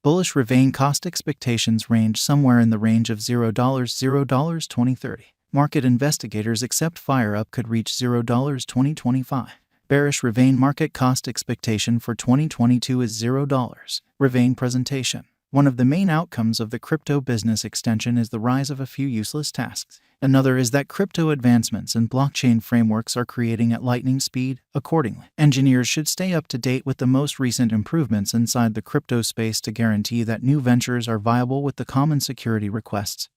Bullish Revain cost expectations range somewhere in the range of $0, $0 2030. Market investigators accept fire up could reach $0 2025. Bearish Revain market cost expectation for 2022 is $0. Revain presentation. One of the main outcomes of the crypto business extension is the rise of a few useless tasks. Another is that crypto advancements and blockchain frameworks are creating at lightning speed. Accordingly, engineers should stay up to date with the most recent improvements inside the crypto space to guarantee that new ventures are viable with the common security requests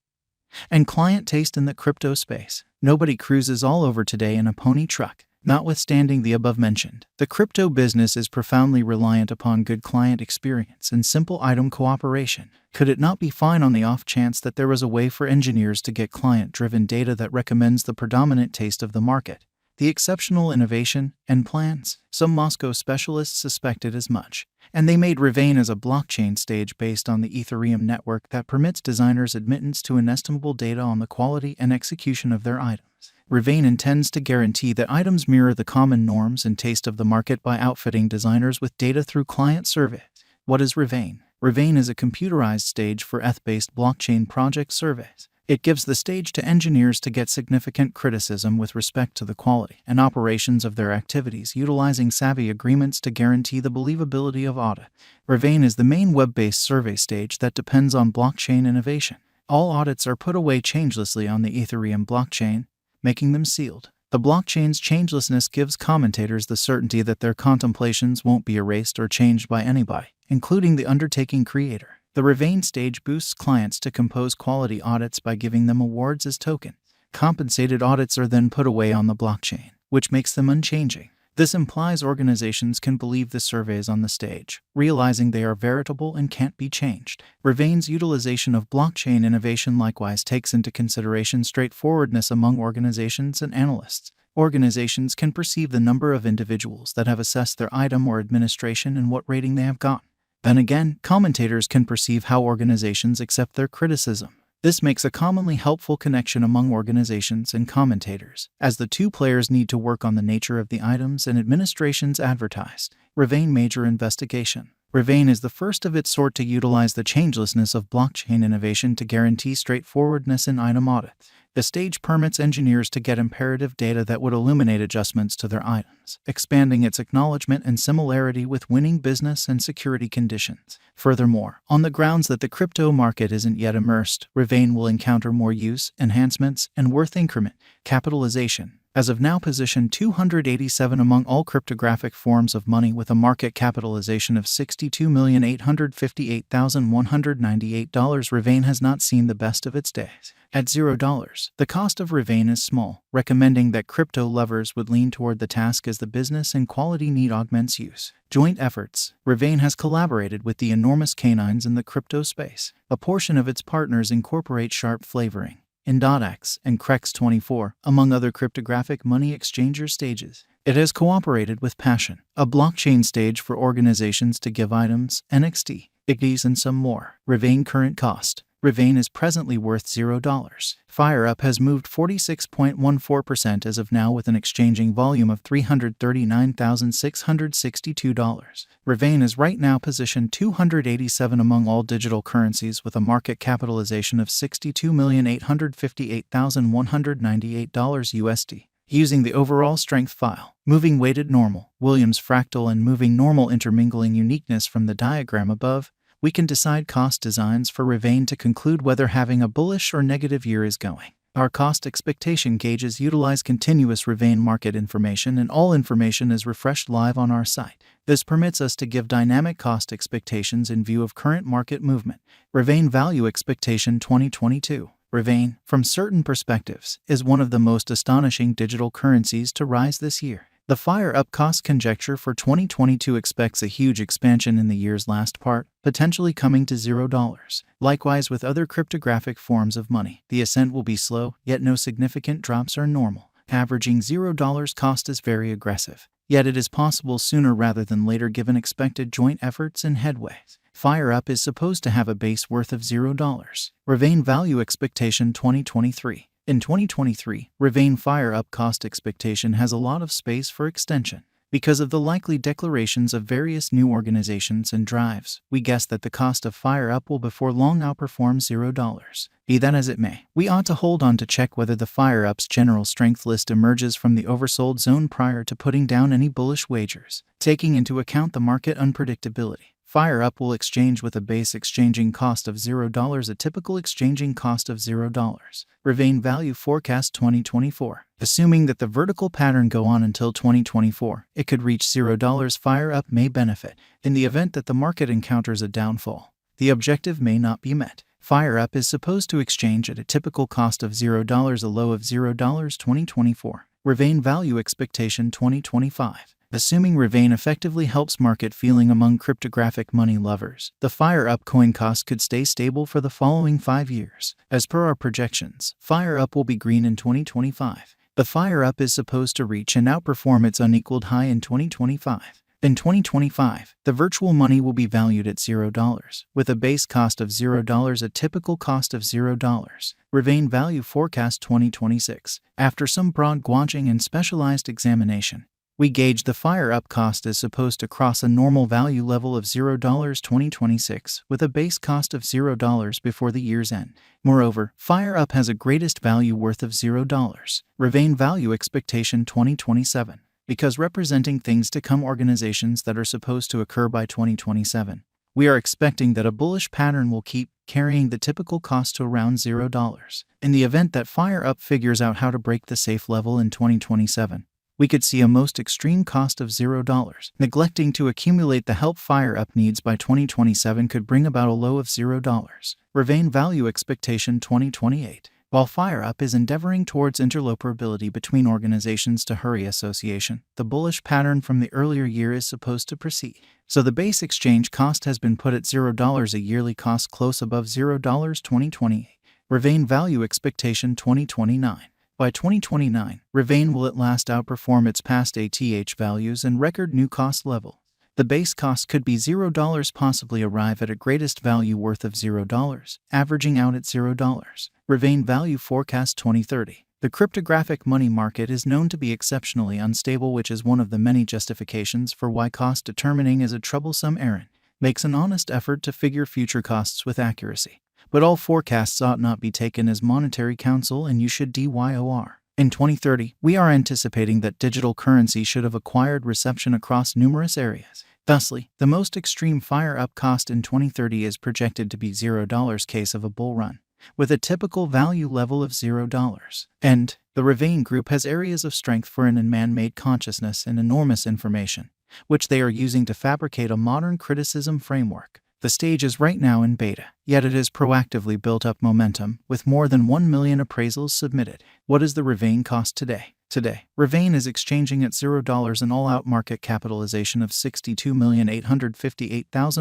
and client taste in the crypto space. Nobody cruises all over today in a pony truck. Notwithstanding the above mentioned, the crypto business is profoundly reliant upon good client experience and simple item cooperation. Could it not be fine on the off chance that there was a way for engineers to get client-driven data that recommends the predominant taste of the market, the exceptional innovation and plans? Some Moscow specialists suspected as much, and they made Revain as a blockchain stage based on the Ethereum network that permits designers admittance to inestimable data on the quality and execution of their items. Revain intends to guarantee that items mirror the common norms and taste of the market by outfitting designers with data through client surveys. What is Revain? Revain is a computerized stage for ETH-based blockchain project surveys. It gives the stage to engineers to get significant criticism with respect to the quality and operations of their activities, utilizing savvy agreements to guarantee the believability of audit. Revain is the main web-based survey stage that depends on blockchain innovation. All audits are put away changelessly on the Ethereum blockchain, making them sealed. The blockchain's changelessness gives commentators the certainty that their contemplations won't be erased or changed by anybody, including the undertaking creator. The Revain stage boosts clients to compose quality audits by giving them awards as tokens. Compensated audits are then put away on the blockchain, which makes them unchanging. This implies organizations can believe the surveys on the stage, realizing they are veritable and can't be changed. Revain's utilization of blockchain innovation likewise takes into consideration straightforwardness among organizations and analysts. Organizations can perceive the number of individuals that have assessed their item or administration and what rating they have gotten. Then again, commentators can perceive how organizations accept their criticism. This makes a commonly helpful connection among organizations and commentators, as the two players need to work on the nature of the items and administrations advertised. Revain major investigation. Revain is the first of its sort to utilize the changelessness of blockchain innovation to guarantee straightforwardness in item audits. The stage permits engineers to get imperative data that would illuminate adjustments to their items, expanding its acknowledgement and similarity with winning business and security conditions. Furthermore, on the grounds that the crypto market isn't yet immersed, Revain will encounter more use, enhancements, and worth increment. Capitalization. As of now, position 287 among all cryptographic forms of money with a market capitalization of $62,858,198. Revain has not seen the best of its days. At $0, the cost of Revain is small, recommending that crypto lovers would lean toward the task as the business and quality need augments use. Joint efforts. Revain has collaborated with the enormous canines in the crypto space. A portion of its partners incorporate sharp flavoring, in.x and Crex24, among other cryptographic money exchanger stages. It has cooperated with Passion, a blockchain stage for organizations to give items, NXT, IGDs, and some more. Revain current cost. Revain is presently worth $0. FireUp has moved 46.14% as of now with an exchanging volume of $339,662. Revain is right now positioned 287 among all digital currencies with a market capitalization of $62,858,198 USD. Using the overall strength file, moving weighted normal, Williams fractal, and moving normal intermingling uniqueness from the diagram above, we can decide cost designs for Revain to conclude whether having a bullish or negative year is going. Our cost expectation gauges utilize continuous Revain market information, and all information is refreshed live on our site. This permits us to give dynamic cost expectations in view of current market movement. Revain value expectation 2022. Revain, from certain perspectives, is one of the most astonishing digital currencies to rise this year. The FireUp cost conjecture for 2022 expects a huge expansion in the year's last part, potentially coming to $0. Likewise with other cryptographic forms of money, the ascent will be slow, yet no significant drops are normal. Averaging $0 cost is very aggressive, yet it is possible sooner rather than later given expected joint efforts and headways. FireUp is supposed to have a base worth of $0. Revain value expectation 2023. In 2023, Revain FireUp cost expectation has a lot of space for extension. Because of the likely declarations of various new organizations and drives, we guess that the cost of Fire Up will before long outperform $0. Be that as it may, we ought to hold on to check whether the Fire Up's general strength list emerges from the oversold zone prior to putting down any bullish wagers. Taking into account the market unpredictability, Fire Up will exchange with a base exchanging cost of $0, a typical exchanging cost of $0. Revain Value Forecast 2024. Assuming that the vertical pattern go on until 2024, it could reach $0. Fire Up may benefit in the event that the market encounters a downfall. The objective may not be met. Fire Up is supposed to exchange at a typical cost of $0, a low of $0. 2024. Revain Value Expectation 2025. Assuming Revain effectively helps market feeling among cryptographic money lovers, the Fire Up coin cost could stay stable for the following 5 years. As per our projections, Fire Up will be green in 2025. The Fire Up is supposed to reach and outperform its unequaled high in 2025. In 2025, the virtual money will be valued at $0, with a base cost of $0, a typical cost of $0. Revain Value Forecast 2026. After some broad gauging and specialized examination, we gauge the Fire Up cost is supposed to cross a normal value level of $0 2026 with a base cost of $0 before the year's end. Moreover, Fire Up has a greatest value worth of $0. Revain Value Expectation 2027. Because representing things to come, organizations that are supposed to occur by 2027, we are expecting that a bullish pattern will keep carrying the typical cost to around $0. In the event that Fire Up figures out how to break the safe level in 2027, we could see a most extreme cost of $0. Neglecting to accumulate the help Fire Up needs by 2027 could bring about a low of $0. Revain Value Expectation 2028. While Fire Up is endeavoring towards interoperability between organizations to hurry association, the bullish pattern from the earlier year is supposed to proceed. So the base exchange cost has been put at $0, a yearly cost close above $0. 2028. Revain Value Expectation 2029. By 2029, Revain will at last outperform its past ATH values and record new cost level. The base cost could be $0, possibly arrive at a greatest value worth of $0, averaging out at $0. Revain Value Forecast 2030. The cryptographic money market is known to be exceptionally unstable, which is one of the many justifications for why cost determining is a troublesome errand. Makes an honest effort to figure future costs with accuracy. But all forecasts ought not be taken as monetary counsel, and you should DYOR. In 2030, we are anticipating that digital currency should have acquired reception across numerous areas. Thusly, the most extreme Fire Up cost in 2030 is projected to be $0 case of a bull run, with a typical value level of $0. And the Revain Group has areas of strength for an man-made consciousness and enormous information, which they are using to fabricate a modern criticism framework. The stage is right now in beta, yet it has proactively built up momentum, with more than 1 million appraisals submitted. What is the Revain cost today? Today, Revain is exchanging at $0, an all-out market capitalization of $62,858,000.